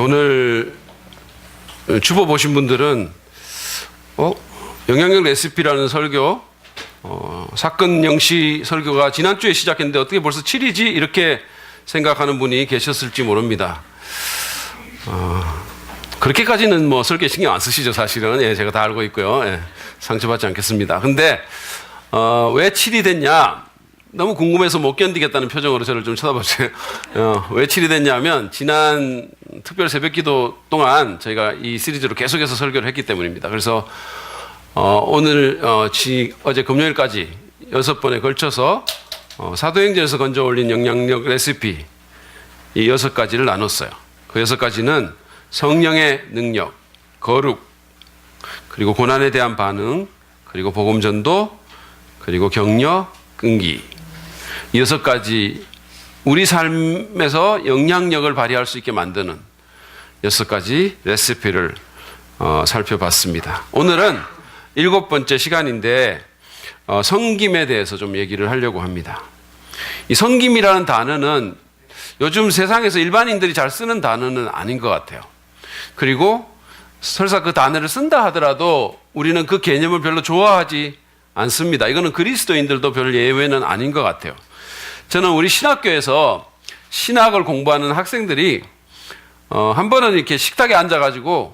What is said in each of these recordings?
오늘 주보 보신 분들은 영향력 레시피라는 설교, 사건 영시 설교가 지난주에 시작했는데 어떻게 벌써 7이지? 이렇게 생각하는 분이 계셨을지 모릅니다. 그렇게까지는 뭐 설교에 신경 안 쓰시죠, 사실은. 예, 제가 다 알고 있고요. 예, 상처받지 않겠습니다. 근데 왜 7이 됐냐? 너무 궁금해서 못 견디겠다는 표정으로 저를 좀 쳐다보세요. 왜 7이 됐냐면 지난 특별 새벽기도 동안 저희가 이 시리즈로 계속해서 설교를 했기 때문입니다. 그래서 오늘 어제 금요일까지 6번에 걸쳐서 사도행전에서 건져 올린 영향력 레시피 이 6가지를 나눴어요. 그 6가지는 성령의 능력, 거룩, 그리고 고난에 대한 반응, 그리고 복음 전도, 그리고 격려, 끈기. 이 6가지 우리 삶에서 영향력을 발휘할 수 있게 만드는 6가지 레시피를 살펴봤습니다. 오늘은 7번째 시간인데 섬김에 대해서 좀 얘기를 하려고 합니다. 이 섬김이라는 단어는 요즘 세상에서 일반인들이 잘 쓰는 단어는 아닌 것 같아요. 그리고 설사 그 단어를 쓴다 하더라도 우리는 그 개념을 별로 좋아하지 않습니다. 이거는 그리스도인들도 별 예외는 아닌 것 같아요. 저는 우리 신학교에서 신학을 공부하는 학생들이 한 번은 이렇게 식탁에 앉아가지고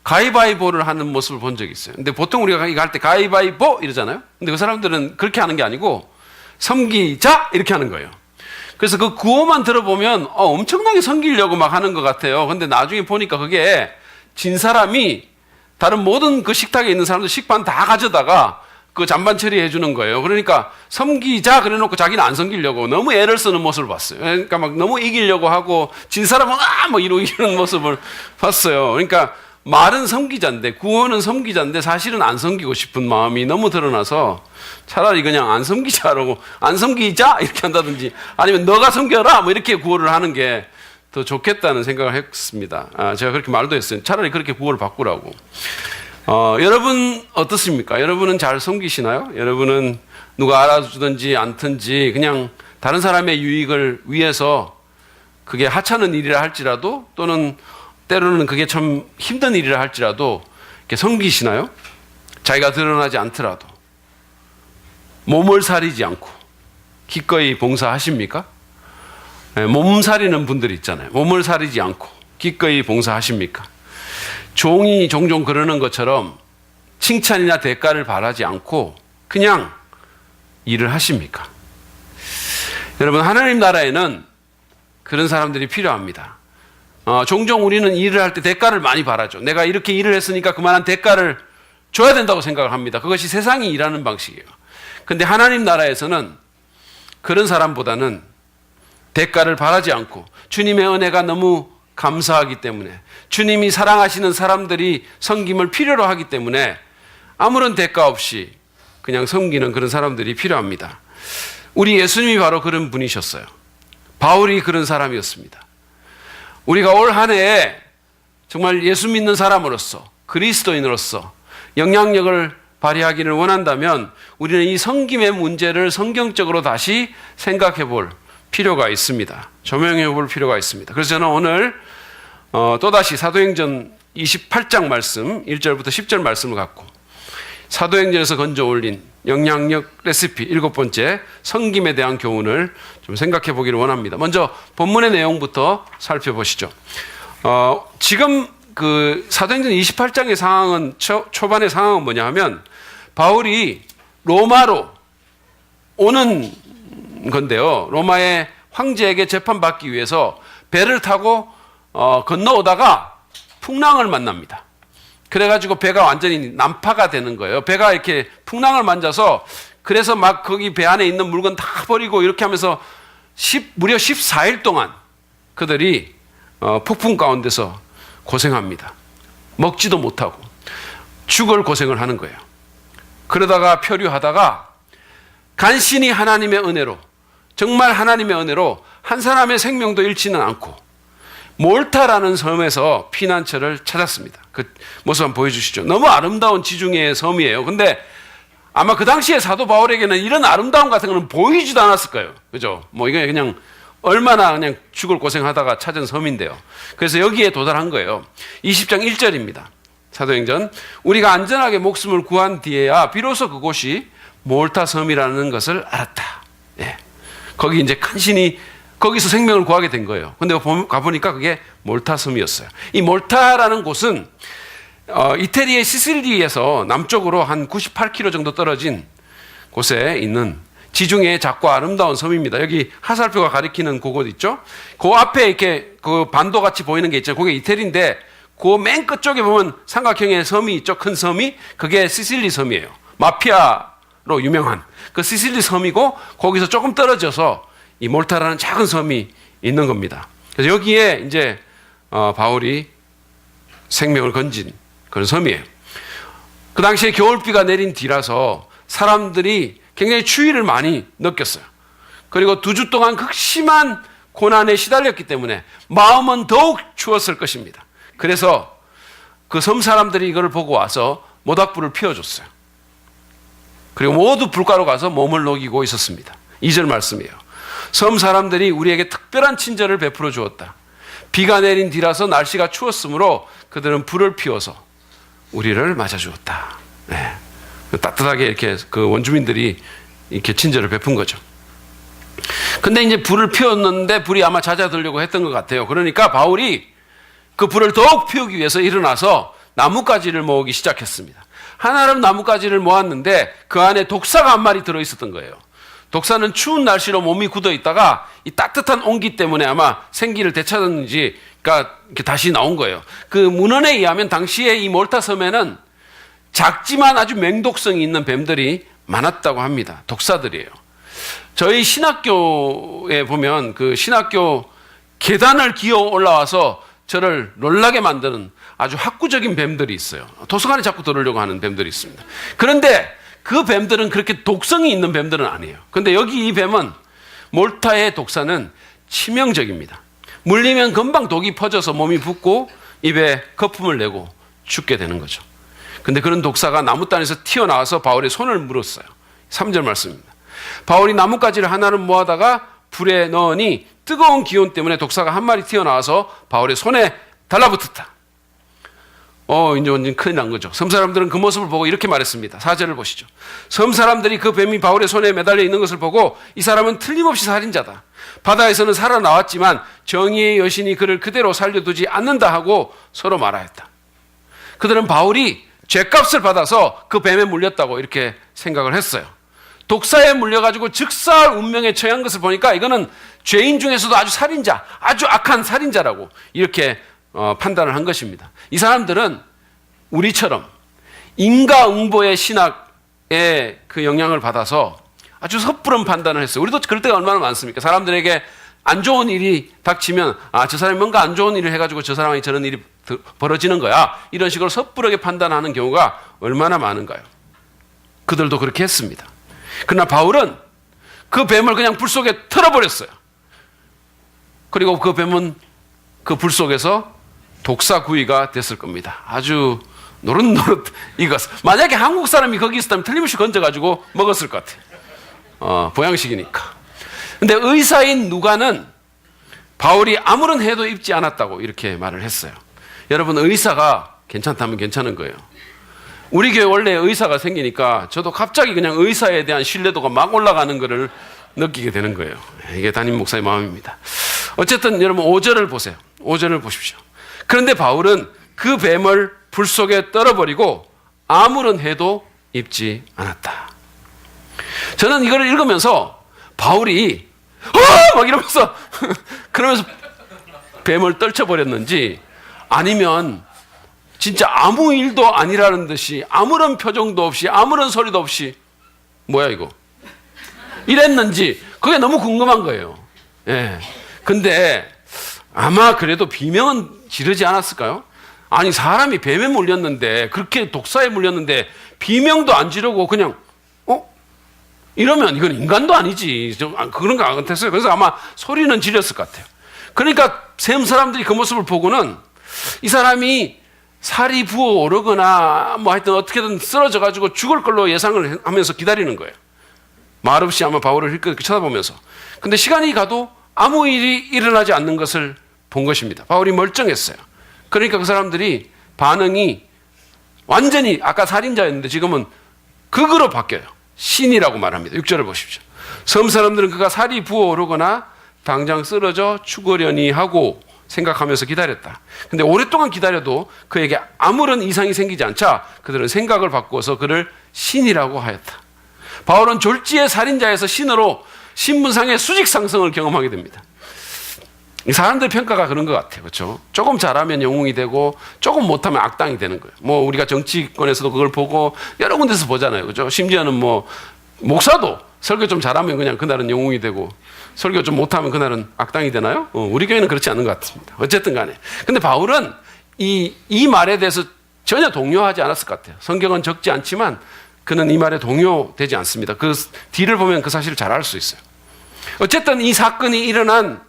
가위바위보를 하는 모습을 본 적이 있어요. 근데 보통 우리가 이거 할 때 가위바위보 이러잖아요. 근데 그 사람들은 그렇게 하는 게 아니고 섬기자 이렇게 하는 거예요. 그래서 그 구호만 들어보면 엄청나게 섬기려고 막 하는 것 같아요. 근데 나중에 보니까 그게 진 사람이 다른 모든 그 식탁에 있는 사람들 식판 다 가져다가 그 잔반 처리해 주는 거예요. 그러니까 섬기자 그래 놓고 자기는 안 섬기려고 너무 애를 쓰는 모습을 봤어요. 그러니까 막 너무 이기려고 하고 진 사람은 뭐 이러는 모습을 봤어요. 그러니까 말은 섬기자인데 구호는 섬기자인데 사실은 안 섬기고 싶은 마음이 너무 드러나서 차라리 그냥 안 섬기자라고 안 섬기자 이렇게 한다든지 아니면 너가 섬겨라 뭐 이렇게 구호를 하는 게 더 좋겠다는 생각을 했습니다. 제가 그렇게 말도 했어요. 차라리 그렇게 구호를 바꾸라고. 여러분 어떻습니까? 여러분은 잘 섬기시나요? 여러분은 누가 알아주든지 않든지 그냥 다른 사람의 유익을 위해서 그게 하찮은 일이라 할지라도 또는 때로는 그게 참 힘든 일이라 할지라도 이렇게 섬기시나요? 자기가 드러나지 않더라도 몸을 사리지 않고 기꺼이 봉사하십니까? 몸 사리는 분들이 있잖아요. 몸을 사리지 않고 기꺼이 봉사하십니까? 종이 종종 그러는 것처럼 칭찬이나 대가를 바라지 않고 그냥 일을 하십니까? 여러분, 하나님 나라에는 그런 사람들이 필요합니다. 종종 우리는 일을 할 때 대가를 많이 바라죠. 내가 이렇게 일을 했으니까 그만한 대가를 줘야 된다고 생각을 합니다. 그것이 세상이 일하는 방식이에요. 근데 하나님 나라에서는 그런 사람보다는 대가를 바라지 않고 주님의 은혜가 너무 감사하기 때문에 주님이 사랑하시는 사람들이 섬김을 필요로 하기 때문에 아무런 대가 없이 그냥 섬기는 그런 사람들이 필요합니다. 우리 예수님이 바로 그런 분이셨어요. 바울이 그런 사람이었습니다. 우리가 올 한 해에 정말 예수 믿는 사람으로서 그리스도인으로서 영향력을 발휘하기를 원한다면 우리는 이 섬김의 문제를 성경적으로 다시 생각해 볼 필요가 있습니다. 조명해 볼 필요가 있습니다. 그래서 저는 오늘 또다시 사도행전 28장 말씀 1절부터 10절 말씀을 갖고 사도행전에서 건져 올린 영향력 레시피 7번째 섬김에 대한 교훈을 좀 생각해 보기를 원합니다. 먼저 본문의 내용부터 살펴보시죠. 지금 그 사도행전 28장의 상황은 초반의 상황은 뭐냐 하면 바울이 로마로 오는 건데요. 로마의 황제에게 재판받기 위해서 배를 타고 건너오다가 풍랑을 만납니다. 그래가지고 배가 완전히 난파가 되는 거예요. 배가 이렇게 풍랑을 만져서 그래서 막 거기 배 안에 있는 물건 다 버리고 이렇게 하면서 무려 14일 동안 그들이 폭풍 가운데서 고생합니다. 먹지도 못하고 죽을 고생을 하는 거예요. 그러다가 표류하다가 간신히 하나님의 은혜로 정말 하나님의 은혜로 한 사람의 생명도 잃지는 않고 몰타라는 섬에서 피난처를 찾았습니다. 그 모습 한번 보여주시죠. 너무 아름다운 지중해의 섬이에요. 근데 아마 그 당시에 사도 바울에게는 이런 아름다움 같은 거는 보이지도 않았을 거예요. 그죠? 뭐 이게 그냥 얼마나 그냥 죽을 고생하다가 찾은 섬인데요. 그래서 여기에 도달한 거예요. 20장 1절입니다. 사도행전. 우리가 안전하게 목숨을 구한 뒤에야 비로소 그곳이 몰타 섬이라는 것을 알았다. 예. 거기 이제 간신히 거기서 생명을 구하게 된 거예요. 근데 가보니까 그게 몰타 섬이었어요. 이 몰타라는 곳은 이태리의 시실리에서 남쪽으로 한 98km 정도 떨어진 곳에 있는 지중해의 작고 아름다운 섬입니다. 여기 하살표가 가리키는 그곳 있죠? 그 앞에 이렇게 그 반도 같이 보이는 게 있죠. 그게 이태리인데 그 맨 끝쪽에 보면 삼각형의 섬이 있죠. 큰 섬이. 그게 시실리 섬이에요. 마피아로 유명한 그 시실리 섬이고 거기서 조금 떨어져서 이 몰타라는 작은 섬이 있는 겁니다. 그래서 여기에 이제 바울이 생명을 건진 그런 섬이에요. 그 당시에 겨울비가 내린 뒤라서 사람들이 굉장히 추위를 많이 느꼈어요. 그리고 2주 동안 극심한 고난에 시달렸기 때문에 마음은 더욱 추웠을 것입니다. 그래서 그 섬 사람들이 이걸 보고 와서 모닥불을 피워줬어요. 그리고 모두 불가로 가서 몸을 녹이고 있었습니다. 2절 말씀이에요. 섬 사람들이 우리에게 특별한 친절을 베풀어 주었다. 비가 내린 뒤라서 날씨가 추웠으므로 그들은 불을 피워서 우리를 맞아주었다. 네. 따뜻하게 이렇게 그 원주민들이 이렇게 친절을 베푼 거죠. 근데 이제 불을 피웠는데 불이 아마 잦아들려고 했던 것 같아요. 그러니까 바울이 그 불을 더욱 피우기 위해서 일어나서 나뭇가지를 모으기 시작했습니다. 한아름 나뭇가지를 모았는데 그 안에 독사가 한 마리 들어있었던 거예요. 독사는 추운 날씨로 몸이 굳어 있다가 이 따뜻한 온기 때문에 아마 생기를 되찾았는지 그러니까 이렇게 다시 나온 거예요. 그 문헌에 의하면 당시에 이 몰타 섬에는 작지만 아주 맹독성이 있는 뱀들이 많았다고 합니다. 독사들이에요. 저희 신학교에 보면 그 신학교 계단을 기어 올라와서 저를 놀라게 만드는 아주 학구적인 뱀들이 있어요. 도서관에 자꾸 들어오려고 하는 뱀들이 있습니다. 그런데 그 뱀들은 그렇게 독성이 있는 뱀들은 아니에요. 그런데 여기 이 뱀은 몰타의 독사는 치명적입니다. 물리면 금방 독이 퍼져서 몸이 붓고 입에 거품을 내고 죽게 되는 거죠. 근데 그런 독사가 나뭇단에서 튀어나와서 바울의 손을 물었어요. 3절 말씀입니다. 바울이 나뭇가지를 하나를 모아다가 불에 넣으니 뜨거운 기온 때문에 독사가 한 마리 튀어나와서 바울의 손에 달라붙었다. 이제 완전 큰일 난 거죠. 섬 사람들은 그 모습을 보고 이렇게 말했습니다. 4절을 보시죠. 섬 사람들이 그 뱀이 바울의 손에 매달려 있는 것을 보고 이 사람은 틀림없이 살인자다. 바다에서는 살아나왔지만 정의의 여신이 그를 그대로 살려두지 않는다 하고 서로 말하였다. 그들은 바울이 죗값을 받아서 그 뱀에 물렸다고 이렇게 생각을 했어요. 독사에 물려가지고 즉사할 운명에 처한 것을 보니까 이거는 죄인 중에서도 아주 살인자, 아주 악한 살인자라고 이렇게 판단을 한 것입니다. 이 사람들은 우리처럼 인과응보의 신학의 그 영향을 받아서 아주 섣부른 판단을 했어요. 우리도 그럴 때가 얼마나 많습니까? 사람들에게 안 좋은 일이 닥치면 저 사람이 뭔가 안 좋은 일을 해가지고 저 사람이 저런 일이 벌어지는 거야. 이런 식으로 섣부르게 판단하는 경우가 얼마나 많은가요? 그들도 그렇게 했습니다. 그러나 바울은 그 뱀을 그냥 불 속에 틀어버렸어요. 그리고 그 뱀은 그 불 속에서 독사구이가 됐을 겁니다. 아주 노릇노릇 익었어. 만약에 한국 사람이 거기 있었다면 틀림없이 건져가지고 먹었을 것 같아요. 보양식이니까. 근데 의사인 누가는 바울이 아무런 해도 입지 않았다고 이렇게 말을 했어요. 여러분, 의사가 괜찮다면 괜찮은 거예요. 우리 교회 원래 의사가 생기니까 저도 갑자기 그냥 의사에 대한 신뢰도가 막 올라가는 것을 느끼게 되는 거예요. 이게 담임 목사의 마음입니다. 어쨌든 여러분 5절을 보세요. 5절을 보십시오. 그런데 바울은 그 뱀을 불 속에 떨어버리고 아무런 해도 입지 않았다. 저는 이걸 읽으면서 바울이 막 이러면서 그러면서 뱀을 떨쳐버렸는지 아니면 진짜 아무 일도 아니라는 듯이 아무런 표정도 없이 아무런 소리도 없이 뭐야 이거 이랬는지 그게 너무 궁금한 거예요. 예. 근데 아마 그래도 비명은 지르지 않았을까요? 아니 사람이 뱀에 물렸는데 그렇게 독사에 물렸는데 비명도 안 지르고 그냥 이러면 이건 인간도 아니지. 그런 거 안 같았어요. 그래서 아마 소리는 지렸을 것 같아요. 그러니까 샘 사람들이 그 모습을 보고는 이 사람이 살이 부어오르거나 뭐 하여튼 어떻게든 쓰러져 가지고 죽을 걸로 예상을 하면서 기다리는 거예요. 말없이 아마 바울을 힐끗 쳐다보면서. 근데 시간이 가도 아무 일이 일어나지 않는 것을 본 것입니다. 바울이 멀쩡했어요. 그러니까 그 사람들이 반응이 완전히 아까 살인자였는데 지금은 극으로 바뀌어요. 신이라고 말합니다. 6절을 보십시오. 섬 사람들은 그가 살이 부어오르거나 당장 쓰러져 죽으려니 하고 생각하면서 기다렸다. 근데 오랫동안 기다려도 그에게 아무런 이상이 생기지 않자 그들은 생각을 바꾸어서 그를 신이라고 하였다. 바울은 졸지의 살인자에서 신으로 신분상의 수직 상승을 경험하게 됩니다. 사람들 평가가 그런 것 같아요. 그렇죠? 조금 잘하면 영웅이 되고 조금 못하면 악당이 되는 거예요. 뭐 우리가 정치권에서도 그걸 보고 여러 군데서 보잖아요. 그렇죠? 심지어는 뭐 목사도 설교 좀 잘하면 그냥 그날은 영웅이 되고 설교 좀 못하면 그날은 악당이 되나요? 우리 교회는 그렇지 않은 것 같습니다. 어쨌든 간에. 근데 바울은 이 말에 대해서 전혀 동요하지 않았을 것 같아요. 성경은 적지 않지만 그는 이 말에 동요되지 않습니다. 그 뒤를 보면 그 사실을 잘 알 수 있어요. 어쨌든 이 사건이 일어난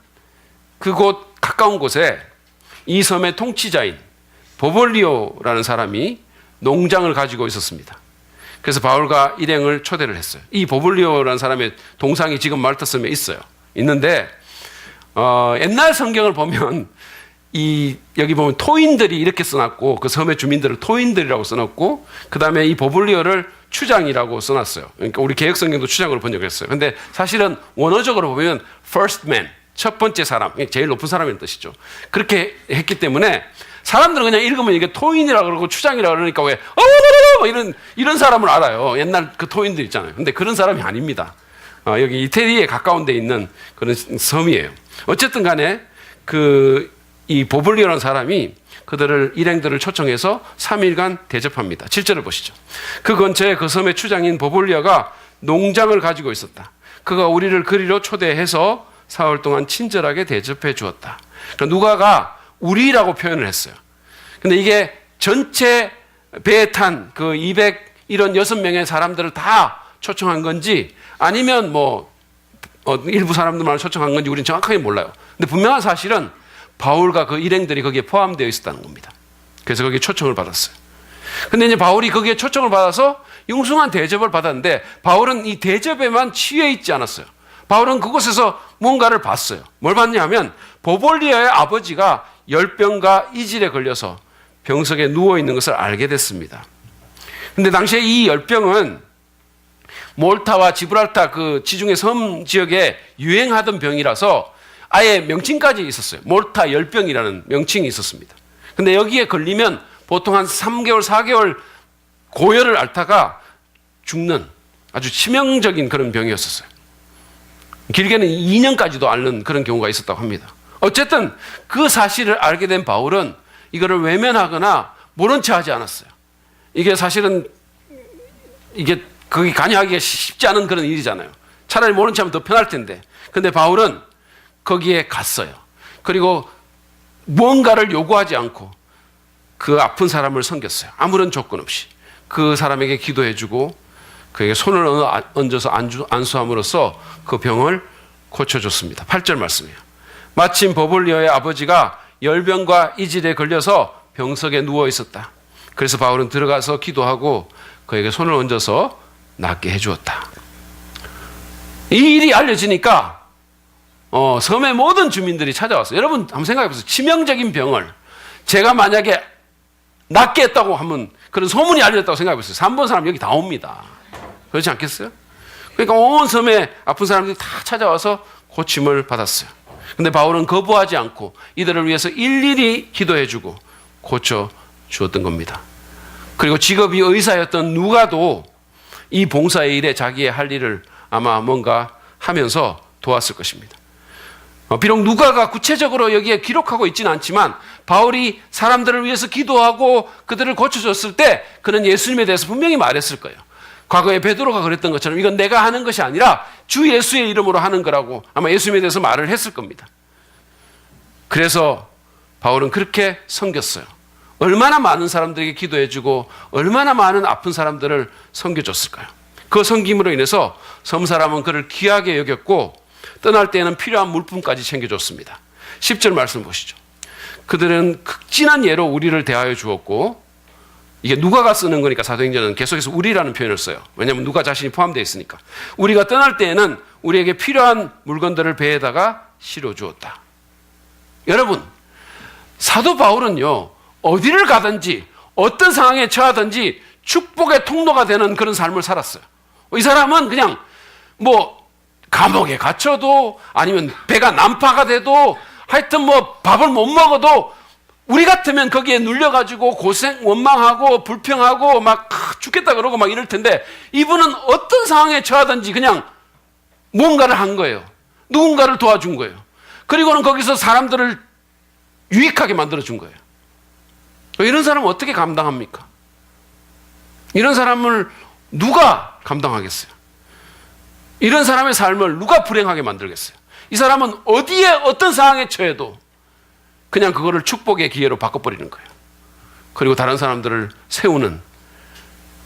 그곳 가까운 곳에 이 섬의 통치자인 보볼리오라는 사람이 농장을 가지고 있었습니다. 그래서 바울과 일행을 초대를 했어요. 이 보볼리오라는 사람의 동상이 지금 말타 섬에 있어요. 있는데 옛날 성경을 보면 여기 보면 토인들이 이렇게 써놨고 그 섬의 주민들을 토인들이라고 써놨고 그 다음에 이 보볼리오를 추장이라고 써놨어요. 그러니까 우리 개혁성경도 추장으로 번역했어요. 근데 사실은 원어적으로 보면 first man, 첫 번째 사람, 제일 높은 사람이라는 뜻이죠. 그렇게 했기 때문에 사람들은 그냥 읽으면 이게 토인이라고 그러고 추장이라고 그러니까 왜 이런 사람을 알아요. 옛날 그 토인들 있잖아요. 근데 그런 사람이 아닙니다. 여기 이태리에 가까운 데 있는 그런 섬이에요. 어쨌든 간에 이 보블리오라는 사람이 그들을 일행들을 초청해서 3일간 대접합니다. 7절을 보시죠. 그 근처에 그 섬의 추장인 보볼리아가 농장을 가지고 있었다. 그가 우리를 그리로 초대해서 4월 동안 친절하게 대접해 주었다. 그러니까 누가가 우리라고 표현을 했어요. 근데 이게 전체 배에 탄 그 276명의 사람들을 다 초청한 건지 아니면 일부 사람들만 초청한 건지 우리는 정확하게 몰라요. 근데 분명한 사실은 바울과 그 일행들이 거기에 포함되어 있었다는 겁니다. 그래서 거기에 초청을 받았어요. 근데 이제 바울이 거기에 초청을 받아서 융숭한 대접을 받았는데 바울은 이 대접에만 취해 있지 않았어요. 바울은 그곳에서 뭔가를 봤어요. 뭘 봤냐면 보볼리아의 아버지가 열병과 이질에 걸려서 병석에 누워있는 것을 알게 됐습니다. 근데 당시에 이 열병은 몰타와 지브랄타 그 지중해 섬 지역에 유행하던 병이라서 아예 명칭까지 있었어요. 몰타 열병이라는 명칭이 있었습니다. 근데 여기에 걸리면 보통 한 3개월, 4개월 고열을 앓다가 죽는 아주 치명적인 그런 병이었었어요. 길게는 2년까지도 앓는 그런 경우가 있었다고 합니다. 어쨌든 그 사실을 알게 된 바울은 이거를 외면하거나 모른 체 하지 않았어요. 이게 사실은 거기 관여하기가 쉽지 않은 그런 일이잖아요. 차라리 모른 체 하면 더 편할 텐데. 근데 바울은 거기에 갔어요. 그리고 무언가를 요구하지 않고 그 아픈 사람을 섬겼어요. 아무런 조건 없이. 그 사람에게 기도해주고 그에게 손을 얹어서 안수함으로써 그 병을 고쳐줬습니다. 8절 말씀이에요. 마침 보볼리오의 아버지가 열병과 이질에 걸려서 병석에 누워 있었다. 그래서 바울은 들어가서 기도하고 그에게 손을 얹어서 낫게 해주었다. 이 일이 알려지니까 섬의 모든 주민들이 찾아왔어요. 여러분 한번 생각해 보세요. 치명적인 병을 제가 만약에 낫게 했다고 하면 그런 소문이 알려졌다고 생각해 보세요. 3번 사람 여기 다 옵니다. 그렇지 않겠어요? 그러니까 온 섬에 아픈 사람들이 다 찾아와서 고침을 받았어요. 근데 바울은 거부하지 않고 이들을 위해서 일일이 기도해주고 고쳐주었던 겁니다. 그리고 직업이 의사였던 누가도 이 봉사의 일에 자기의 할 일을 아마 뭔가 하면서 도왔을 것입니다. 비록 누가가 구체적으로 여기에 기록하고 있지는 않지만 바울이 사람들을 위해서 기도하고 그들을 고쳐줬을 때 그는 예수님에 대해서 분명히 말했을 거예요. 과거에 베드로가 그랬던 것처럼 이건 내가 하는 것이 아니라 주 예수의 이름으로 하는 거라고 아마 예수님에 대해서 말을 했을 겁니다. 그래서 바울은 그렇게 섬겼어요. 얼마나 많은 사람들에게 기도해주고 얼마나 많은 아픈 사람들을 섬겨줬을까요? 그 섬김으로 인해서 섬 사람은 그를 귀하게 여겼고 떠날 때에는 필요한 물품까지 챙겨줬습니다. 10절 말씀 보시죠. 그들은 극진한 예로 우리를 대하여 주었고 이게 누가가 쓰는 거니까 사도행전은 계속해서 우리라는 표현을 써요. 왜냐하면 누가 자신이 포함되어 있으니까. 우리가 떠날 때에는 우리에게 필요한 물건들을 배에다가 실어주었다. 여러분, 사도 바울은요, 어디를 가든지 어떤 상황에 처하든지 축복의 통로가 되는 그런 삶을 살았어요. 이 사람은 그냥 감옥에 갇혀도 아니면 배가 난파가 돼도 하여튼 밥을 못 먹어도 우리 같으면 거기에 눌려가지고 고생, 원망하고 불평하고 막 죽겠다 그러고 막 이럴 텐데, 이분은 어떤 상황에 처하든지 그냥 뭔가를 한 거예요. 누군가를 도와준 거예요. 그리고는 거기서 사람들을 유익하게 만들어준 거예요. 이런 사람은 어떻게 감당합니까? 이런 사람을 누가 감당하겠어요? 이런 사람의 삶을 누가 불행하게 만들겠어요? 이 사람은 어디에 어떤 상황에 처해도 그냥 그거를 축복의 기회로 바꿔버리는 거예요. 그리고 다른 사람들을 세우는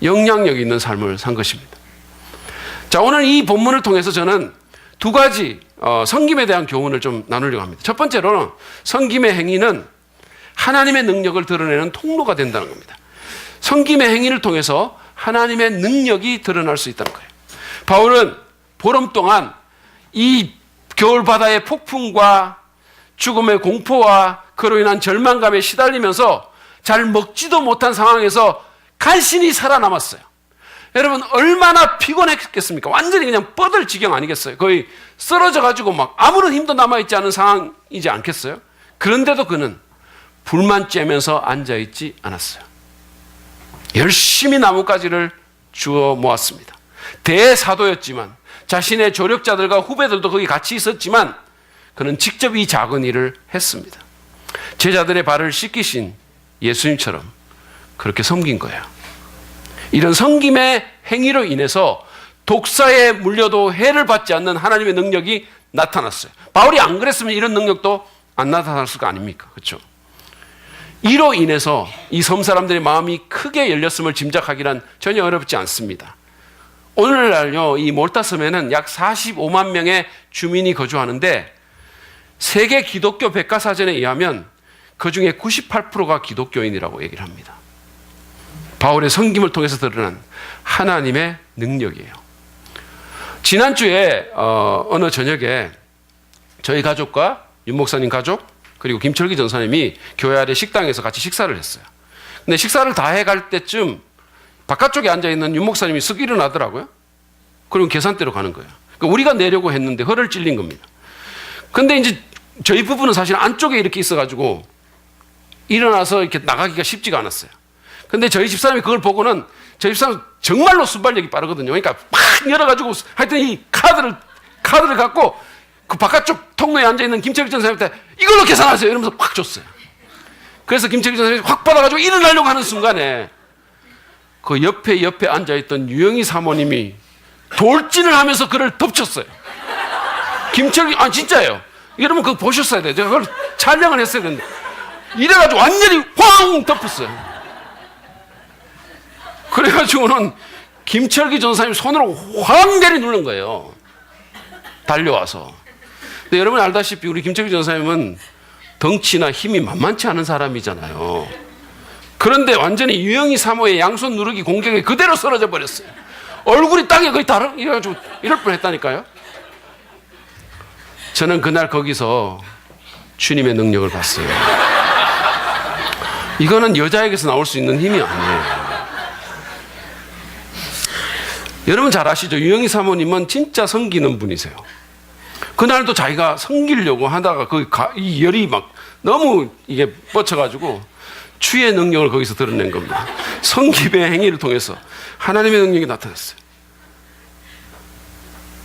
영향력 있는 삶을 산 것입니다. 자, 오늘 이 본문을 통해서 저는 두 가지 섬김에 대한 교훈을 좀 나누려고 합니다. 첫 번째로는 섬김의 행위는 하나님의 능력을 드러내는 통로가 된다는 겁니다. 섬김의 행위를 통해서 하나님의 능력이 드러날 수 있다는 거예요. 바울은 보름 동안 이 겨울바다의 폭풍과 죽음의 공포와 그로 인한 절망감에 시달리면서 잘 먹지도 못한 상황에서 간신히 살아남았어요. 여러분, 얼마나 피곤했겠습니까? 완전히 그냥 뻗을 지경 아니겠어요? 거의 쓰러져가지고 막 아무런 힘도 남아있지 않은 상황이지 않겠어요? 그런데도 그는 불만 쬐면서 앉아있지 않았어요. 열심히 나뭇가지를 주워 모았습니다. 대사도였지만, 자신의 조력자들과 후배들도 거기 같이 있었지만 그는 직접 이 작은 일을 했습니다. 제자들의 발을 씻기신 예수님처럼 그렇게 섬긴 거예요. 이런 섬김의 행위로 인해서 독사에 물려도 해를 받지 않는 하나님의 능력이 나타났어요. 바울이 안 그랬으면 이런 능력도 안 나타났을 거 아닙니까? 그렇죠? 이로 인해서 이 섬 사람들의 마음이 크게 열렸음을 짐작하기란 전혀 어렵지 않습니다. 오늘날요, 이 몰타 섬에는 약 45만 명의 주민이 거주하는데, 세계 기독교 백과사전에 의하면 그 중에 98%가 기독교인이라고 얘기를 합니다. 바울의 섬김을 통해서 드러난 하나님의 능력이에요. 지난주에 어느 저녁에 저희 가족과 윤 목사님 가족 그리고 김철기 전사님이 교회 아래 식당에서 같이 식사를 했어요. 근데 식사를 다 해갈 때쯤 바깥쪽에 앉아있는 윤 목사님이 쓱 일어나더라고요. 그리고 계산대로 가는 거예요. 그러니까 우리가 내려고 했는데 허를 찔린 겁니다. 근데 이제 저희 부부는 사실 안쪽에 이렇게 있어가지고 일어나서 이렇게 나가기가 쉽지가 않았어요. 근데 저희 집사람이 그걸 보고는, 저희 집사람은 정말로 순발력이 빠르거든요. 그러니까 막 열어가지고 하여튼 이 카드를 갖고 그 바깥쪽 통로에 앉아있는 김철기 전사님한테 이걸로 계산하세요 이러면서 팍 줬어요. 그래서 김철기 전사님이 확 받아가지고 일어나려고 하는 순간에 그 옆에 앉아있던 유영희 사모님이 돌진을 하면서 그를 덮쳤어요. 김철기, 진짜예요. 여러분 그거 보셨어야 돼요. 제가 그걸 촬영을 했어야 되는데 이래가지고 완전히 황 덮었어요. 그래가지고는 김철기 전사님 손으로 확 내리 누른 거예요. 달려와서. 근데 여러분 알다시피 우리 김철기 전사님은 덩치나 힘이 만만치 않은 사람이잖아요. 그런데 완전히 유영희 사모의 양손 누르기 공격에 그대로 쓰러져 버렸어요. 얼굴이 땅에 거의 이래가지고 이럴 뻔 했다니까요. 저는 그날 거기서 주님의 능력을 봤어요. 이거는 여자에게서 나올 수 있는 힘이 아니에요. 여러분 잘 아시죠? 유영희 사모님은 진짜 섬기는 분이세요. 그날도 자기가 섬기려고 하다가 이 열이 막 너무 이게 뻗쳐가지고 주의 능력을 거기서 드러낸 겁니다. 섬김의 행위를 통해서 하나님의 능력이 나타났어요.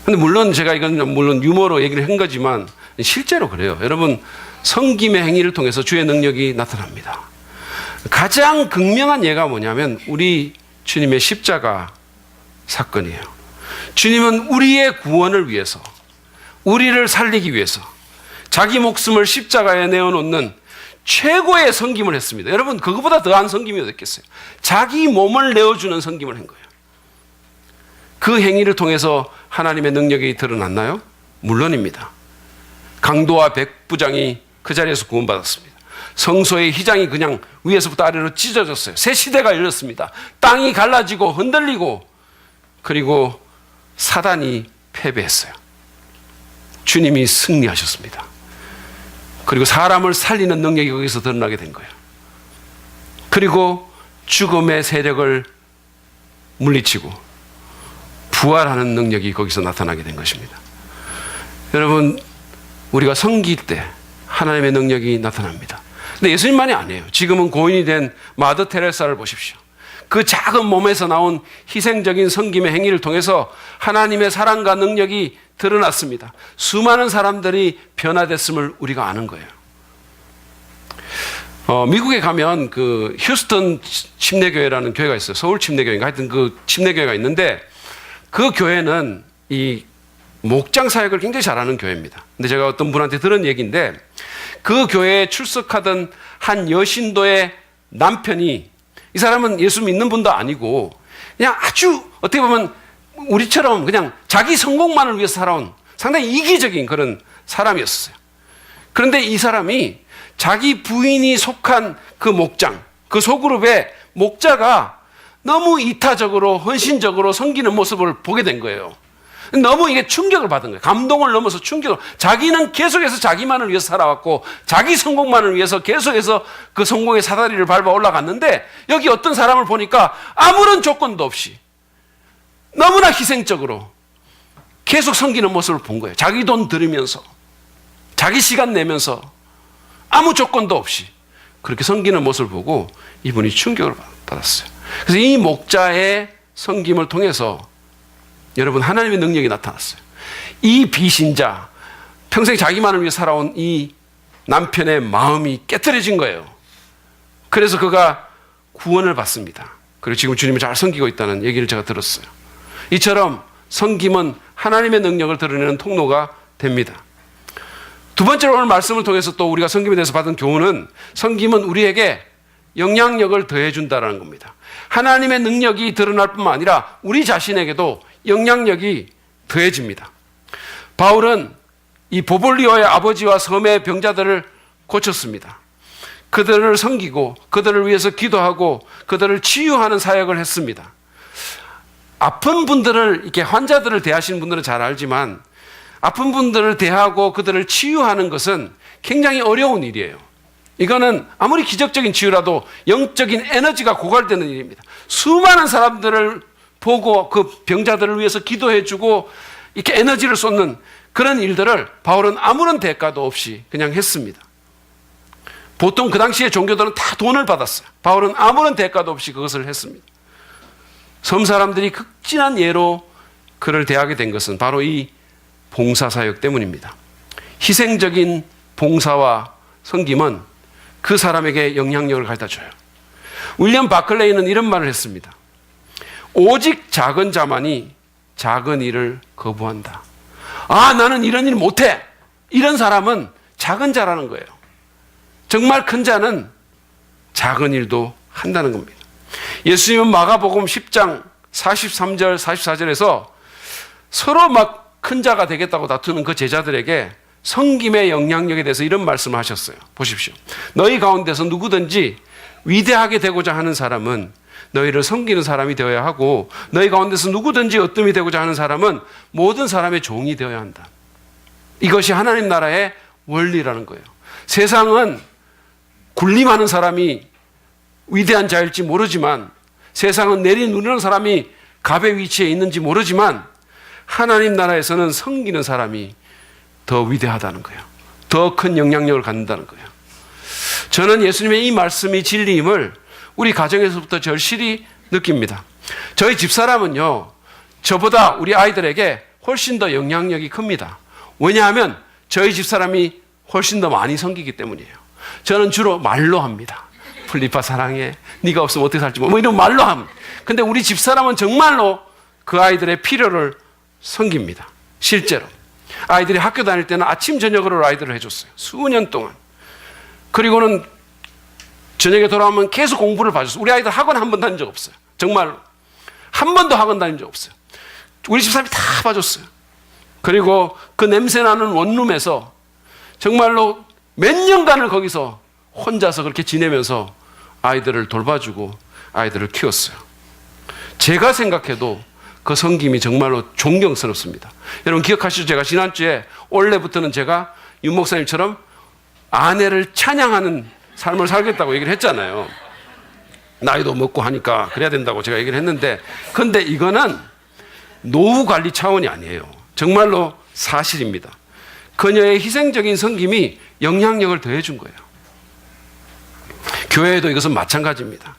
근데 물론 제가 이건 물론 유머로 얘기를 한 거지만 실제로 그래요. 여러분, 섬김의 행위를 통해서 주의 능력이 나타납니다. 가장 극명한 예가 뭐냐면 우리 주님의 십자가 사건이에요. 주님은 우리의 구원을 위해서, 우리를 살리기 위해서 자기 목숨을 십자가에 내어놓는 최고의 섬김을 했습니다. 여러분, 그거보다 더한 섬김이 어디 있겠어요? 자기 몸을 내어주는 섬김을 한 거예요. 그 행위를 통해서 하나님의 능력이 드러났나요? 물론입니다. 강도와 백부장이 그 자리에서 구원받았습니다. 성소의 휘장이 그냥 위에서부터 아래로 찢어졌어요. 새 시대가 열렸습니다. 땅이 갈라지고 흔들리고, 그리고 사단이 패배했어요. 주님이 승리하셨습니다. 그리고 사람을 살리는 능력이 거기서 드러나게 된 거예요. 그리고 죽음의 세력을 물리치고 부활하는 능력이 거기서 나타나게 된 것입니다. 여러분, 우리가 섬길 때 하나님의 능력이 나타납니다. 근데 예수님만이 아니에요. 지금은 고인이 된 마더 테레사를 보십시오. 그 작은 몸에서 나온 희생적인 섬김의 행위를 통해서 하나님의 사랑과 능력이 드러났습니다. 수많은 사람들이 변화됐음을 우리가 아는 거예요. 미국에 가면 그 휴스턴 침례교회라는 교회가 있어요. 서울 침례교회인가 하여튼 그 침례교회가 있는데 그 교회는 이 목장 사역을 굉장히 잘하는 교회입니다. 근데 제가 어떤 분한테 들은 얘기인데 그 교회에 출석하던 한 여신도의 남편이, 이 사람은 예수 믿는 분도 아니고 그냥 아주 어떻게 보면 우리처럼 그냥 자기 성공만을 위해서 살아온 상당히 이기적인 그런 사람이었어요. 그런데 이 사람이 자기 부인이 속한 그 목장, 그 소그룹의 목자가 너무 이타적으로 헌신적으로 섬기는 모습을 보게 된 거예요. 너무 이게 충격을 받은 거예요. 감동을 넘어서 충격을. 자기는 계속해서 자기만을 위해서 살아왔고 자기 성공만을 위해서 계속해서 그 성공의 사다리를 밟아 올라갔는데 여기 어떤 사람을 보니까 아무런 조건도 없이 너무나 희생적으로 계속 섬기는 모습을 본 거예요. 자기 돈 들이면서 자기 시간 내면서 아무 조건도 없이 그렇게 섬기는 모습을 보고 이분이 충격을 받았어요. 그래서 이 목자의 섬김을 통해서 여러분, 하나님의 능력이 나타났어요. 이 비신자, 평생 자기만을 위해 살아온 이 남편의 마음이 깨트려진 거예요. 그래서 그가 구원을 받습니다. 그리고 지금 주님을 잘 섬기고 있다는 얘기를 제가 들었어요. 이처럼 섬김은 하나님의 능력을 드러내는 통로가 됩니다. 두 번째로 오늘 말씀을 통해서 또 우리가 섬김에 대해서 받은 교훈은 섬김은 우리에게 영향력을 더해준다는 겁니다. 하나님의 능력이 드러날 뿐만 아니라 우리 자신에게도 영향력이 더해집니다. 바울은 이 보볼리오의 아버지와 섬의 병자들을 고쳤습니다. 그들을 섬기고 그들을 위해서 기도하고 그들을 치유하는 사역을 했습니다. 아픈 분들을, 이렇게 환자들을 대하시는 분들은 잘 알지만 아픈 분들을 대하고 그들을 치유하는 것은 굉장히 어려운 일이에요. 이거는 아무리 기적적인 치유라도 영적인 에너지가 고갈되는 일입니다. 수많은 사람들을 보고 그 병자들을 위해서 기도해주고 이렇게 에너지를 쏟는 그런 일들을 바울은 아무런 대가도 없이 그냥 했습니다. 보통 그 당시에 종교들은 다 돈을 받았어요. 바울은 아무런 대가도 없이 그것을 했습니다. 섬 사람들이 극진한 예로 그를 대하게 된 것은 바로 이 봉사사역 때문입니다. 희생적인 봉사와 섬김은 그 사람에게 영향력을 가져다 줘요. 윌리엄 바클레이는 이런 말을 했습니다. 오직 작은 자만이 작은 일을 거부한다. 아, 나는 이런 일 못해. 이런 사람은 작은 자라는 거예요. 정말 큰 자는 작은 일도 한다는 겁니다. 예수님은 마가복음 10장 43절 44절에서 서로 막 큰 자가 되겠다고 다투는 그 제자들에게 섬김의 영향력에 대해서 이런 말씀을 하셨어요. 보십시오. 너희 가운데서 누구든지 위대하게 되고자 하는 사람은 너희를 섬기는 사람이 되어야 하고 너희 가운데서 누구든지 으뜸이 되고자 하는 사람은 모든 사람의 종이 되어야 한다. 이것이 하나님 나라의 원리라는 거예요. 세상은 군림하는 사람이 위대한 자일지 모르지만, 세상은 내리누르는 사람이 갑의 위치에 있는지 모르지만, 하나님 나라에서는 섬기는 사람이 더 위대하다는 거예요. 더 큰 영향력을 갖는다는 거예요. 저는 예수님의 이 말씀이 진리임을 우리 가정에서부터 절실히 느낍니다. 저희 집사람은요, 저보다 우리 아이들에게 훨씬 더 영향력이 큽니다. 왜냐하면 저희 집사람이 훨씬 더 많이 섬기기 때문이에요. 저는 주로 말로 합니다. 플리파 사랑해. 네가 없으면 어떻게 살지 뭐 이런 말로 합니다. 근데 우리 집사람은 정말로 그 아이들의 필요를 섬깁니다. 실제로. 아이들이 학교 다닐 때는 아침 저녁으로 라이드를 해줬어요. 수년 동안. 그리고는 저녁에 돌아오면 계속 공부를 봐줬어요. 우리 아이들 학원 한 번 다닌 적 없어요. 정말로. 한 번도 학원 다닌 적 없어요. 우리 집사람이 다 봐줬어요. 그리고 그 냄새나는 원룸에서 정말로 몇 년간을 거기서 혼자서 그렇게 지내면서 아이들을 돌봐주고 아이들을 키웠어요. 제가 생각해도 그 섬김이 정말로 존경스럽습니다. 여러분 기억하시죠? 제가 지난주에 올해부터는 제가 윤 목사님처럼 아내를 찬양하는 삶을 살겠다고 얘기를 했잖아요. 나이도 먹고 하니까 그래야 된다고 제가 얘기를 했는데, 근데 이거는 노후 관리 차원이 아니에요. 정말로 사실입니다. 그녀의 희생적인 섬김이 영향력을 더해준 거예요. 교회에도 이것은 마찬가지입니다.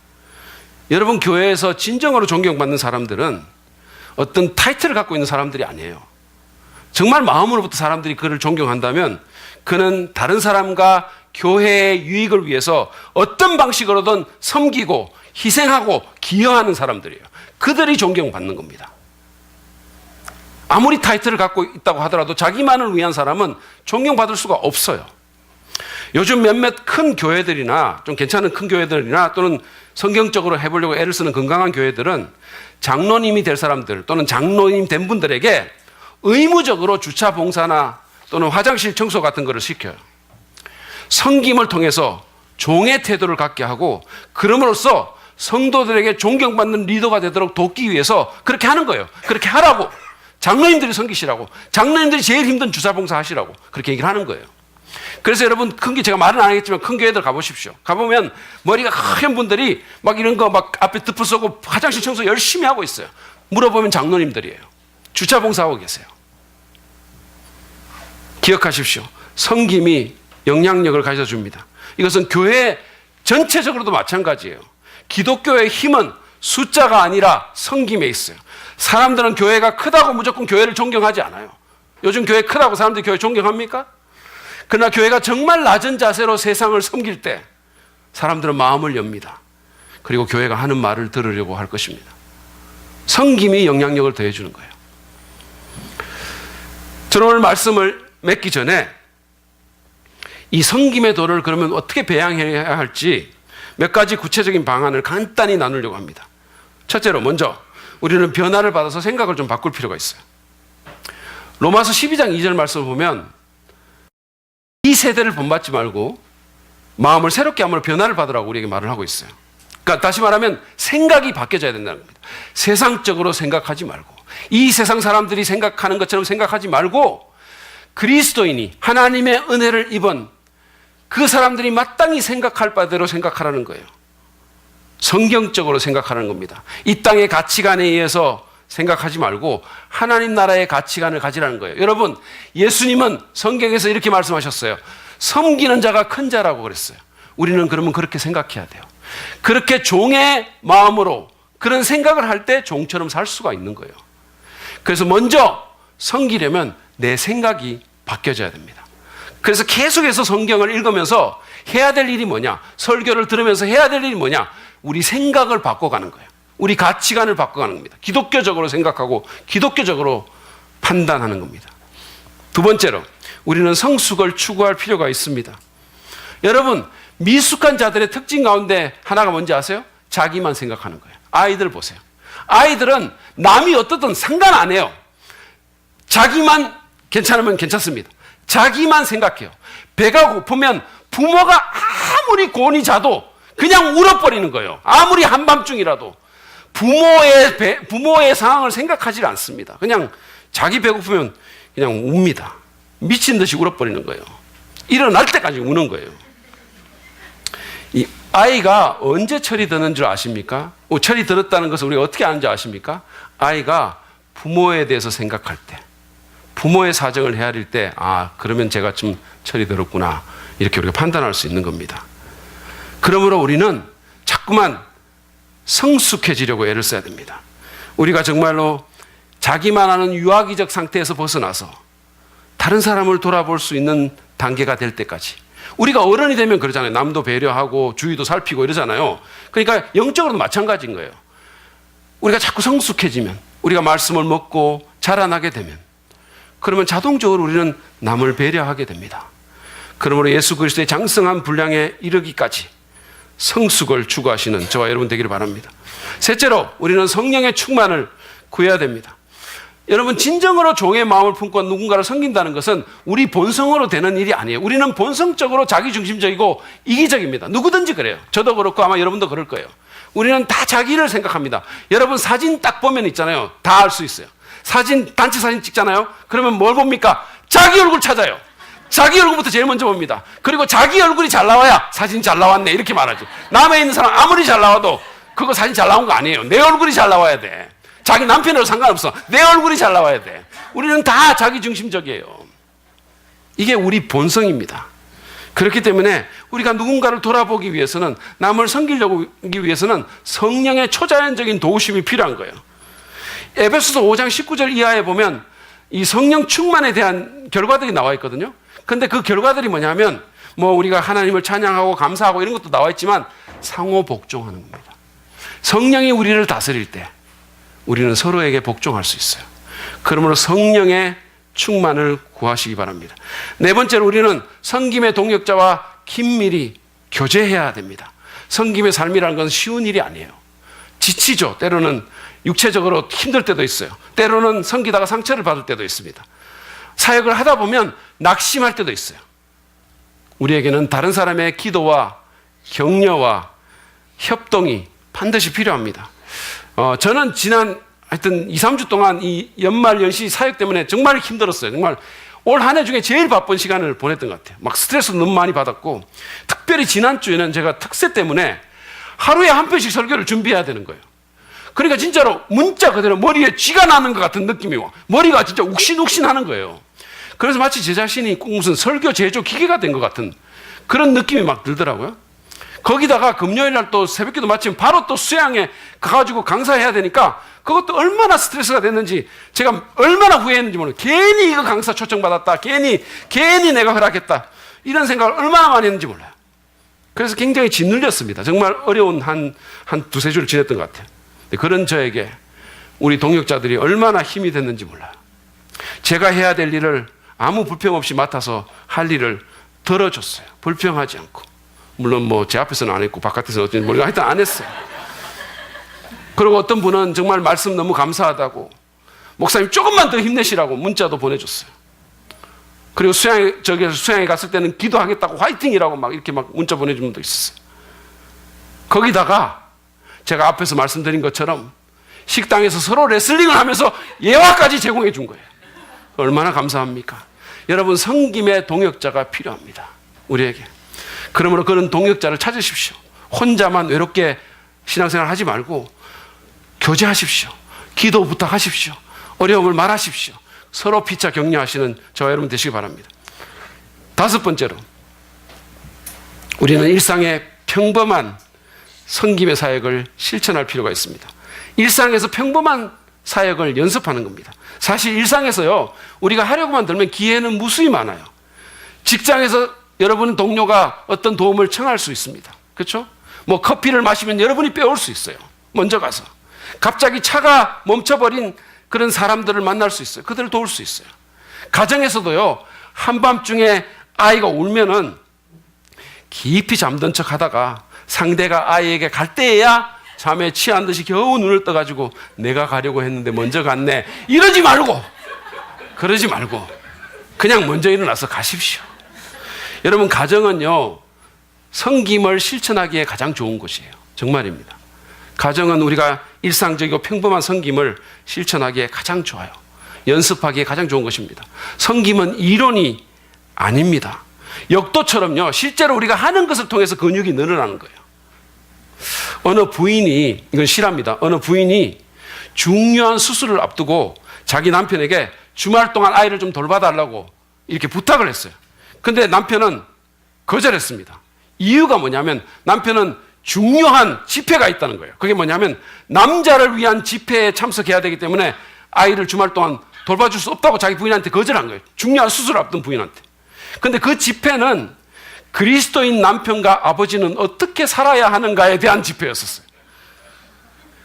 여러분 교회에서 진정으로 존경받는 사람들은 어떤 타이틀을 갖고 있는 사람들이 아니에요. 정말 마음으로부터 사람들이 그를 존경한다면 그는 다른 사람과 교회의 유익을 위해서 어떤 방식으로든 섬기고 희생하고 기여하는 사람들이에요. 그들이 존경받는 겁니다. 아무리 타이틀을 갖고 있다고 하더라도 자기만을 위한 사람은 존경받을 수가 없어요. 요즘 몇몇 큰 교회들이나 좀 괜찮은 큰 교회들이나 또는 성경적으로 해보려고 애를 쓰는 건강한 교회들은 장로님이 될 사람들 또는 장로님 된 분들에게 의무적으로 주차 봉사나 또는 화장실 청소 같은 것을 시켜요. 섬김을 통해서 종의 태도를 갖게 하고 그럼으로써 성도들에게 존경받는 리더가 되도록 돕기 위해서 그렇게 하는 거예요. 그렇게 하라고. 장로님들이 섬기시라고. 장로님들이 제일 힘든 주차 봉사 하시라고. 그렇게 얘기를 하는 거예요. 그래서 여러분 제가 말은 안 하겠지만 큰 교회들 가보십시오. 가보면 머리가 하얀 분들이 막 이런 거 막 앞에 득불 쏘고 화장실 청소 열심히 하고 있어요. 물어보면 장로님들이에요. 주차 봉사하고 계세요. 기억하십시오. 섬김이 영향력을 가져줍니다. 이것은 교회 전체적으로도 마찬가지예요. 기독교의 힘은 숫자가 아니라 섬김에 있어요. 사람들은 교회가 크다고 무조건 교회를 존경하지 않아요. 요즘 교회 크다고 사람들이 교회 존경합니까? 그러나 교회가 정말 낮은 자세로 세상을 섬길 때 사람들은 마음을 엽니다. 그리고 교회가 하는 말을 들으려고 할 것입니다. 섬김이 영향력을 더해주는 거예요. 저는 오늘 말씀을 맺기 전에 이 섬김의 도를 그러면 어떻게 배양해야 할지 몇 가지 구체적인 방안을 간단히 나누려고 합니다. 첫째로 먼저 우리는 변화를 받아서 생각을 좀 바꿀 필요가 있어요. 로마서 12장 2절 말씀을 보면 이 세대를 본받지 말고 마음을 새롭게 함으로 변화를 받으라고 우리에게 말을 하고 있어요. 그러니까 다시 말하면 생각이 바뀌어져야 된다는 겁니다. 세상적으로 생각하지 말고 이 세상 사람들이 생각하는 것처럼 생각하지 말고 그리스도인이 하나님의 은혜를 입은 그 사람들이 마땅히 생각할 바대로 생각하라는 거예요. 성경적으로 생각하는 겁니다. 이 땅의 가치관에 의해서 생각하지 말고 하나님 나라의 가치관을 가지라는 거예요. 여러분, 예수님은 성경에서 이렇게 말씀하셨어요. 섬기는 자가 큰 자라고 그랬어요. 우리는 그러면 그렇게 생각해야 돼요. 그렇게 종의 마음으로 그런 생각을 할 때 종처럼 살 수가 있는 거예요. 그래서 먼저 섬기려면 내 생각이 바뀌어져야 됩니다. 그래서 계속해서 성경을 읽으면서 해야 될 일이 뭐냐? 설교를 들으면서 해야 될 일이 뭐냐? 우리 생각을 바꿔가는 거예요. 우리 가치관을 바꿔가는 겁니다. 기독교적으로 생각하고 기독교적으로 판단하는 겁니다. 두 번째로 우리는 성숙을 추구할 필요가 있습니다. 여러분, 미숙한 자들의 특징 가운데 하나가 뭔지 아세요? 자기만 생각하는 거예요. 아이들 보세요. 아이들은 남이 어떻든 상관 안 해요. 자기만 괜찮으면 괜찮습니다. 자기만 생각해요. 배가 고프면 부모가 아무리 곤히 자도 그냥 울어버리는 거예요. 아무리 한밤중이라도. 부모의 상황을 생각하지 않습니다. 그냥 자기 배고프면 그냥 웁니다. 미친 듯이 울어버리는 거예요. 일어날 때까지 우는 거예요. 이 아이가 언제 철이 드는 줄 아십니까? 철이 들었다는 것을 우리가 어떻게 아는지 아십니까? 아이가 부모에 대해서 생각할 때, 부모의 사정을 헤아릴 때, 아, 그러면 제가 좀 철이 들었구나. 이렇게 우리가 판단할 수 있는 겁니다. 그러므로 우리는 자꾸만 성숙해지려고 애를 써야 됩니다. 우리가 정말로 자기만 아는 유아기적 상태에서 벗어나서 다른 사람을 돌아볼 수 있는 단계가 될 때까지. 우리가 어른이 되면 그러잖아요. 남도 배려하고 주위도 살피고 이러잖아요. 그러니까 영적으로도 마찬가지인 거예요. 우리가 자꾸 성숙해지면, 우리가 말씀을 먹고 자라나게 되면, 그러면 자동적으로 우리는 남을 배려하게 됩니다. 그러므로 예수 그리스도의 장성한 분량에 이르기까지 성숙을 추구하시는 저와 여러분 되기를 바랍니다. 셋째로 우리는 성령의 충만을 구해야 됩니다. 여러분, 진정으로 종의 마음을 품고 누군가를 섬긴다는 것은 우리 본성으로 되는 일이 아니에요. 우리는 본성적으로 자기중심적이고 이기적입니다. 누구든지 그래요. 저도 그렇고 아마 여러분도 그럴 거예요. 우리는 다 자기를 생각합니다. 여러분 사진 딱 보면 있잖아요. 다 알 수 있어요. 사진, 단체 사진 찍잖아요. 그러면 뭘 봅니까? 자기 얼굴 찾아요. 자기 얼굴부터 제일 먼저 봅니다. 그리고 자기 얼굴이 잘 나와야 사진 잘 나왔네 이렇게 말하죠. 남에 있는 사람 아무리 잘 나와도 그거 사진 잘 나온 거 아니에요. 내 얼굴이 잘 나와야 돼. 자기 남편으로 상관없어. 내 얼굴이 잘 나와야 돼. 우리는 다 자기 중심적이에요. 이게 우리 본성입니다. 그렇기 때문에 우리가 누군가를 돌아보기 위해서는, 남을 섬기려기 위해서는 성령의 초자연적인 도우심이 필요한 거예요. 에베소서 5장 19절 이하에 보면 이 성령 충만에 대한 결과들이 나와 있거든요. 근데 그 결과들이 뭐냐면 뭐 우리가 하나님을 찬양하고 감사하고 이런 것도 나와 있지만 상호 복종하는 겁니다. 성령이 우리를 다스릴 때 우리는 서로에게 복종할 수 있어요. 그러므로 성령의 충만을 구하시기 바랍니다. 네 번째로 우리는 섬김의 동역자와 긴밀히 교제해야 됩니다. 섬김의 삶이라는 건 쉬운 일이 아니에요. 지치죠. 때로는 육체적으로 힘들 때도 있어요. 때로는 섬기다가 상처를 받을 때도 있습니다. 사역을 하다 보면 낙심할 때도 있어요. 우리에게는 다른 사람의 기도와 격려와 협동이 반드시 필요합니다. 저는 지난 하여튼 2, 3주 동안 이 연말 연시 사역 때문에 정말 힘들었어요. 정말 올 한 해 중에 제일 바쁜 시간을 보냈던 것 같아요. 막 스트레스도 너무 많이 받았고, 특별히 지난주에는 제가 특세 때문에 하루에 한 편씩 설교를 준비해야 되는 거예요. 그러니까 진짜로 문자 그대로 머리에 쥐가 나는 것 같은 느낌이 와. 머리가 진짜 욱신욱신 하는 거예요. 그래서 마치 제 자신이 꼭 무슨 설교 제조 기계가 된 것 같은 그런 느낌이 막 들더라고요. 거기다가 금요일 날 또 새벽기도 마치면 바로 또 수양에 가가지고 강사해야 되니까 그것도 얼마나 스트레스가 됐는지 제가 얼마나 후회했는지 모르겠어요. 괜히 이거 강사 초청받았다. 괜히 내가 허락했다. 이런 생각을 얼마나 많이 했는지 몰라요. 그래서 굉장히 짓눌렸습니다. 정말 어려운 한 두세 주를 지냈던 것 같아요. 그런 저에게 우리 동역자들이 얼마나 힘이 됐는지 몰라요. 제가 해야 될 일을 아무 불평 없이 맡아서 할 일을 들어줬어요. 불평하지 않고. 물론 뭐 제 앞에서는 안 했고 바깥에서는 어떤지 모르겠어요. 하여튼 안 했어요. 그리고 어떤 분은 정말 말씀 너무 감사하다고 목사님 조금만 더 힘내시라고 문자도 보내줬어요. 그리고 수양에 갔을 때는 기도하겠다고 화이팅이라고 막 이렇게 막 문자 보내준 분도 있었어요. 거기다가 제가 앞에서 말씀드린 것처럼 식당에서 서로 레슬링을 하면서 예화까지 제공해 준 거예요. 얼마나 감사합니까? 여러분, 섬김의 동역자가 필요합니다. 우리에게. 그러므로 그런 동역자를 찾으십시오. 혼자만 외롭게 신앙생활 하지 말고 교제하십시오. 기도 부탁하십시오. 어려움을 말하십시오. 서로 피차 격려하시는 저와 여러분 되시기 바랍니다. 다섯 번째로, 우리는 일상의 평범한 섬김의 사역을 실천할 필요가 있습니다. 일상에서 평범한 사역을 연습하는 겁니다. 사실 일상에서요, 우리가 하려고만 들면 기회는 무수히 많아요. 직장에서 여러분 동료가 어떤 도움을 청할 수 있습니다. 그렇죠? 뭐 커피를 마시면 여러분이 빼올 수 있어요. 먼저 가서. 갑자기 차가 멈춰버린 그런 사람들을 만날 수 있어요. 그들을 도울 수 있어요. 가정에서도요, 한밤중에 아이가 울면은 깊이 잠든 척 하다가 상대가 아이에게 갈 때에야 잠에 취한 듯이 겨우 눈을 떠가지고 내가 가려고 했는데 먼저 갔네. 이러지 말고, 그러지 말고 그냥 먼저 일어나서 가십시오. 여러분, 가정은요, 섬김을 실천하기에 가장 좋은 곳이에요. 정말입니다. 가정은 우리가 일상적이고 평범한 섬김을 실천하기에 가장 좋아요. 연습하기에 가장 좋은 것입니다. 섬김은 이론이 아닙니다. 역도처럼요, 실제로 우리가 하는 것을 통해서 근육이 늘어나는 거예요. 어느 부인이, 이건 실화입니다. 어느 부인이 중요한 수술을 앞두고 자기 남편에게 주말 동안 아이를 좀 돌봐달라고 이렇게 부탁을 했어요. 근데 남편은 거절했습니다. 이유가 뭐냐면 남편은 중요한 집회가 있다는 거예요. 그게 뭐냐면 남자를 위한 집회에 참석해야 되기 때문에 아이를 주말 동안 돌봐줄 수 없다고 자기 부인한테 거절한 거예요. 중요한 수술을 앞둔 부인한테. 근데 그 집회는 그리스도인 남편과 아버지는 어떻게 살아야 하는가에 대한 집회였었어요.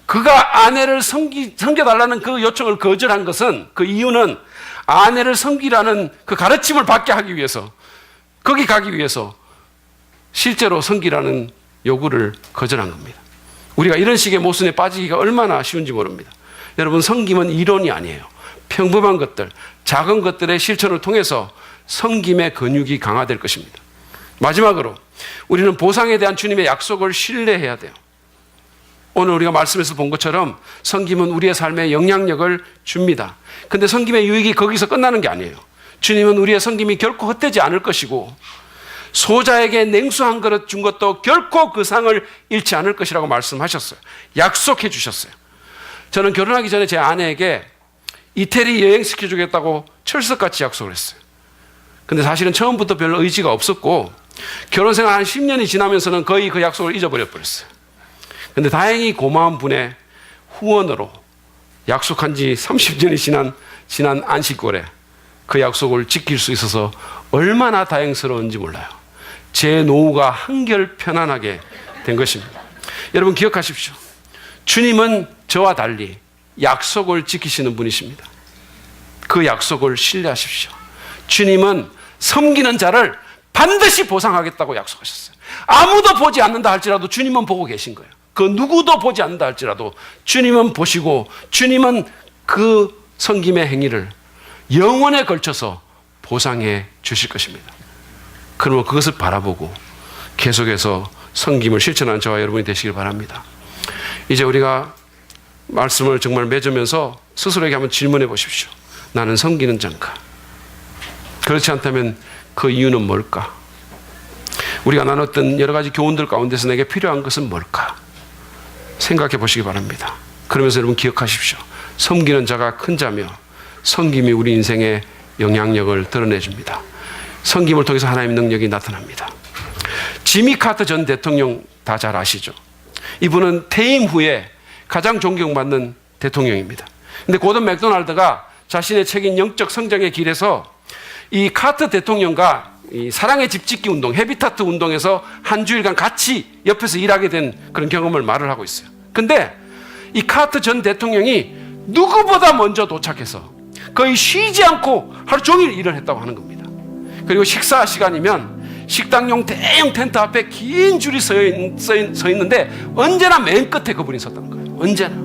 그가 아내를 섬겨달라는 그 요청을 거절한 것은, 그 이유는 아내를 섬기라는 그 가르침을 받게 하기 위해서, 거기 가기 위해서 실제로 섬기라는 요구를 거절한 겁니다. 우리가 이런 식의 모순에 빠지기가 얼마나 쉬운지 모릅니다. 여러분, 섬김은 이론이 아니에요. 평범한 것들, 작은 것들의 실천을 통해서 섬김의 근육이 강화될 것입니다. 마지막으로, 우리는 보상에 대한 주님의 약속을 신뢰해야 돼요. 오늘 우리가 말씀에서 본 것처럼 섬김은 우리의 삶에 영향력을 줍니다. 근데 섬김의 유익이 거기서 끝나는 게 아니에요. 주님은 우리의 섬김이 결코 헛되지 않을 것이고 소자에게 냉수 한 그릇 준 것도 결코 그 상을 잃지 않을 것이라고 말씀하셨어요. 약속해 주셨어요. 저는 결혼하기 전에 제 아내에게 이태리 여행시켜주겠다고 철석같이 약속을 했어요. 근데 사실은 처음부터 별로 의지가 없었고 결혼 생활 한 10년이 지나면서는 거의 그 약속을 잊어버려 버렸어요. 근데 다행히 고마운 분의 후원으로 약속한 지 30년이 지난 안식월에 그 약속을 지킬 수 있어서 얼마나 다행스러운지 몰라요. 제 노후가 한결 편안하게 된 것입니다. 여러분 기억하십시오. 주님은 저와 달리 약속을 지키시는 분이십니다. 그 약속을 신뢰하십시오. 주님은 섬기는 자를 반드시 보상하겠다고 약속하셨어요. 아무도 보지 않는다 할지라도 주님은 보고 계신 거예요. 그 누구도 보지 않는다 할지라도 주님은 보시고 주님은 그 섬김의 행위를 영원에 걸쳐서 보상해 주실 것입니다. 그러면 그것을 바라보고 계속해서 섬김을 실천하는 저와 여러분이 되시길 바랍니다. 이제 우리가 말씀을 정말 맺으면서 스스로에게 한번 질문해 보십시오. 나는 섬기는 자인가? 그렇지 않다면 그 이유는 뭘까? 우리가 나눴던 여러 가지 교훈들 가운데서 내게 필요한 것은 뭘까? 생각해 보시기 바랍니다. 그러면서 여러분 기억하십시오. 섬기는 자가 큰 자며 섬김이 우리 인생의 영향력을 드러내줍니다. 섬김을 통해서 하나님의 능력이 나타납니다. 지미 카터 전 대통령 다 잘 아시죠? 이분은 퇴임 후에 가장 존경받는 대통령입니다. 근데 고든 맥도날드가 자신의 책인 영적 성장의 길에서 이 카터 대통령과 이 사랑의 집 짓기 운동, 헤비타트 운동에서 한 주일간 같이 옆에서 일하게 된 그런 경험을 말을 하고 있어요. 근데 이 카터 전 대통령이 누구보다 먼저 도착해서 거의 쉬지 않고 하루 종일 일을 했다고 하는 겁니다. 그리고 식사 시간이면 식당용 대형 텐트 앞에 긴 줄이 서 있는데 언제나 맨 끝에 그분이 섰다는 거예요. 언제나.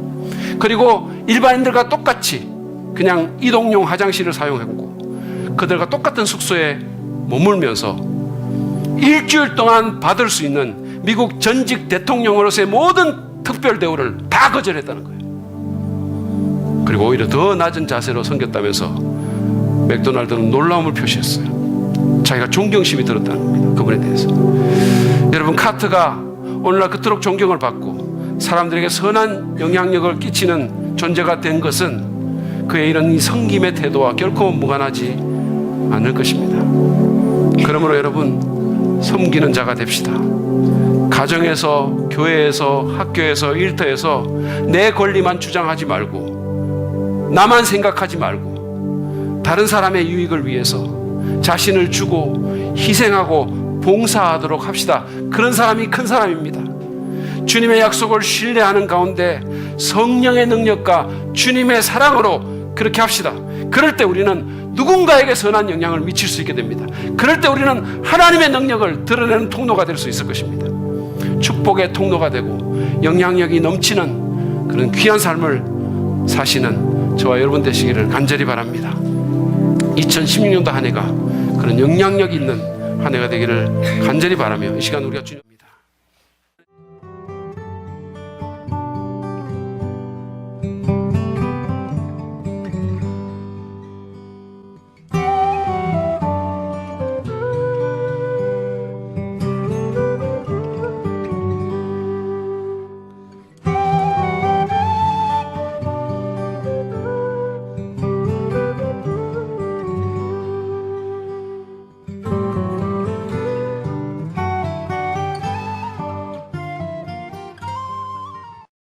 그리고 일반인들과 똑같이 그냥 이동용 화장실을 사용했고 그들과 똑같은 숙소에 머물면서 일주일 동안 받을 수 있는 미국 전직 대통령으로서의 모든 특별 대우를 다 거절했다는 거예요. 그리고 오히려 더 낮은 자세로 섬겼다면서 맥도날드는 놀라움을 표시했어요. 자기가 존경심이 들었다는 겁니다. 그분에 대해서. 여러분 카트가 오늘날 그토록 존경을 받고 사람들에게 선한 영향력을 끼치는 존재가 된 것은 그의 이런 이 섬김의 태도와 결코 무관하지 않을 것입니다. 그러므로 여러분 섬기는 자가 됩시다. 가정에서, 교회에서, 학교에서, 일터에서 내 권리만 주장하지 말고 나만 생각하지 말고 다른 사람의 유익을 위해서 자신을 주고 희생하고 봉사하도록 합시다. 그런 사람이 큰 사람입니다. 주님의 약속을 신뢰하는 가운데 성령의 능력과 주님의 사랑으로 그렇게 합시다. 그럴 때 우리는 누군가에게 선한 영향을 미칠 수 있게 됩니다. 그럴 때 우리는 하나님의 능력을 드러내는 통로가 될 수 있을 것입니다. 축복의 통로가 되고 영향력이 넘치는 그런 귀한 삶을 사시는 저와 여러분 되시기를 간절히 바랍니다. 2016년도 한 해가 그런 영향력 있는 한 해가 되기를 간절히 바라며 이 시간 우리가 주님